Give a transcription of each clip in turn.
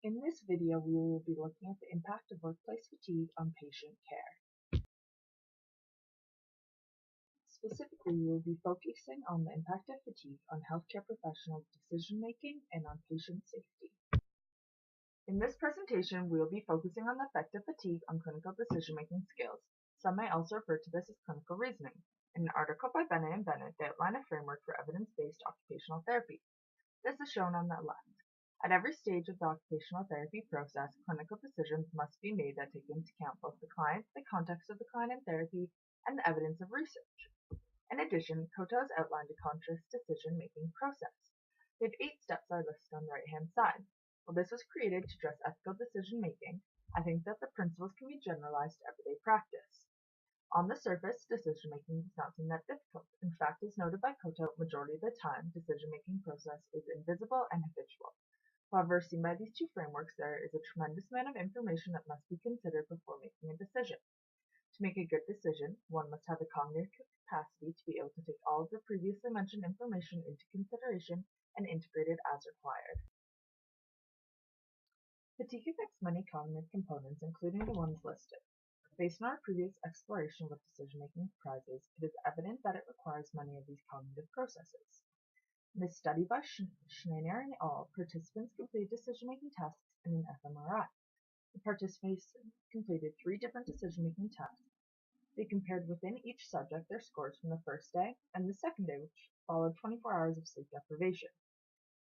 In this video, we will be looking at the impact of workplace fatigue on patient care. Specifically, we will be focusing on the impact of fatigue on healthcare professionals' decision-making and on patient safety. In this presentation, we will be focusing on the effect of fatigue on clinical decision-making skills. Some may also refer to this as clinical reasoning. In an article by Bennett and Bennett, they outline a framework for evidence-based occupational therapy. This is shown on the left. At every stage of the occupational therapy process, clinical decisions must be made that take into account both the client, the context of the client and therapy, and the evidence of research. In addition, Koto has outlined a conscious decision-making process. They have 8 steps that are listed on the right-hand side. While this was created to address ethical decision-making, I think that the principles can be generalized to everyday practice. On the surface, decision-making does not seem that difficult. In fact, as noted by Koto, majority of the time, decision-making process is invisible and habitual. However, seen by these two frameworks, there is a tremendous amount of information that must be considered before making a decision. To make a good decision, one must have the cognitive capacity to be able to take all of the previously mentioned information into consideration and integrate it as required. Fatigue affects many cognitive components, including the ones listed. Based on our previous exploration of what decision-making comprises, it is evident that it requires many of these cognitive processes. In this study by Schneider et al., participants completed decision-making tasks in an fMRI. The participants completed 3 different decision-making tasks. They compared within each subject their scores from the first day and the second day, which followed 24 hours of sleep deprivation.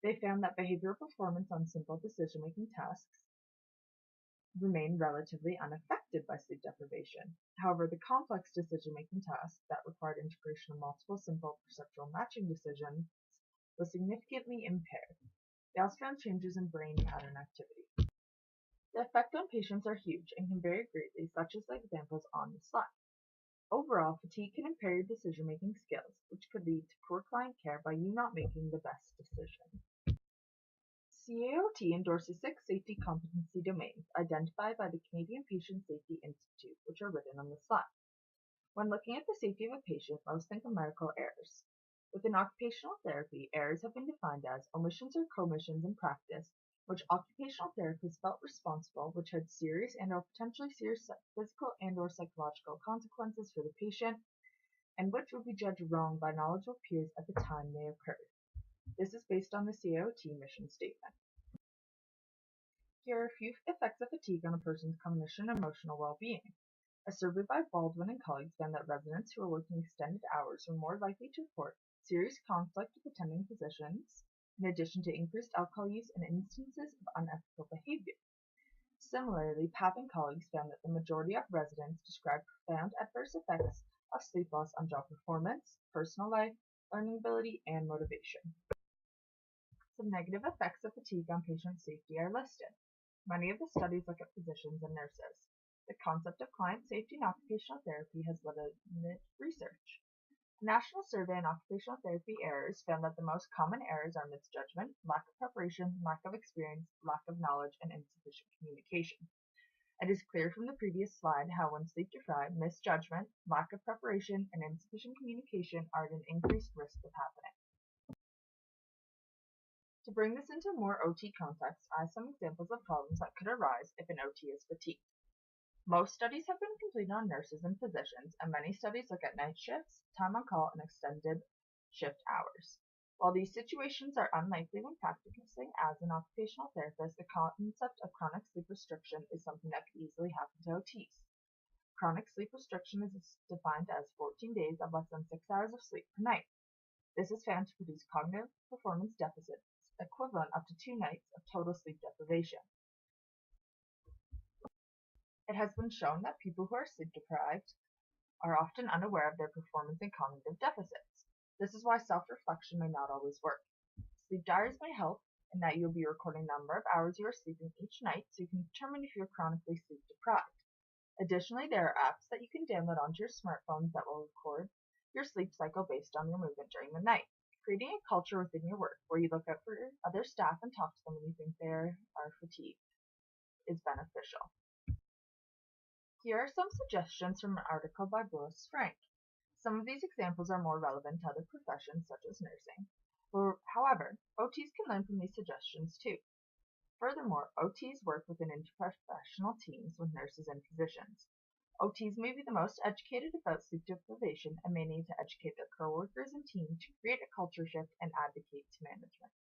They found that behavioral performance on simple decision-making tasks remained relatively unaffected by sleep deprivation. However, the complex decision-making tasks that required integration of multiple simple perceptual matching decisions was significantly impaired. They also found changes in brain pattern activity. The effect on patients are huge and can vary greatly, such as the examples on the slide. Overall, fatigue can impair your decision-making skills, which could lead to poor client care by you not making the best decision. CAOT endorses 6 safety competency domains identified by the Canadian Patient Safety Institute, which are written on the slide. When looking at the safety of a patient, most think of medical errors. Within occupational therapy, errors have been defined as omissions or commissions in practice, which occupational therapists felt responsible, which had serious and or potentially serious physical and or psychological consequences for the patient, and which would be judged wrong by knowledgeable peers at the time they occurred. This is based on the CAOT mission statement. Here are a few effects of fatigue on a person's cognition and emotional well-being. A survey by Baldwin and colleagues found that residents who are working extended hours were more likely to report serious conflict with attending physicians, in addition to increased alcohol use and instances of unethical behavior. Similarly, Papp and colleagues found that the majority of residents described profound adverse effects of sleep loss on job performance, personal life, learning ability, and motivation. Some negative effects of fatigue on patient safety are listed. Many of the studies look at physicians and nurses. The concept of client safety in occupational therapy has limited research. A national survey on occupational therapy errors found that the most common errors are misjudgment, lack of preparation, lack of experience, lack of knowledge, and insufficient communication. It is clear from the previous slide how when sleep deprived, misjudgment, lack of preparation, and insufficient communication are at an increased risk of happening. To bring this into more OT context, I have some examples of problems that could arise if an OT is fatigued. Most studies have been completed on nurses and physicians, and many studies look at night shifts, time on call, and extended shift hours. While these situations are unlikely when practicing as an occupational therapist, the concept of chronic sleep restriction is something that could easily happen to OTs. Chronic sleep restriction is defined as 14 days of less than 6 hours of sleep per night. This is found to produce cognitive performance deficits equivalent up to 2 nights of total sleep deprivation. It has been shown that people who are sleep deprived are often unaware of their performance and cognitive deficits. This is why self-reflection may not always work. Sleep diaries may help in that you'll be recording the number of hours you are sleeping each night so you can determine if you're chronically sleep deprived. Additionally, there are apps that you can download onto your smartphones that will record your sleep cycle based on your movement during the night. Creating a culture within your work where you look out for other staff and talk to them when you think they are fatigued is beneficial. Here are some suggestions from an article by Louis Frank. Some of these examples are more relevant to other professions such as nursing. However, OTs can learn from these suggestions too. Furthermore, OTs work within interprofessional teams with nurses and physicians. OTs may be the most educated about sleep deprivation and may need to educate their coworkers and team to create a culture shift and advocate to management.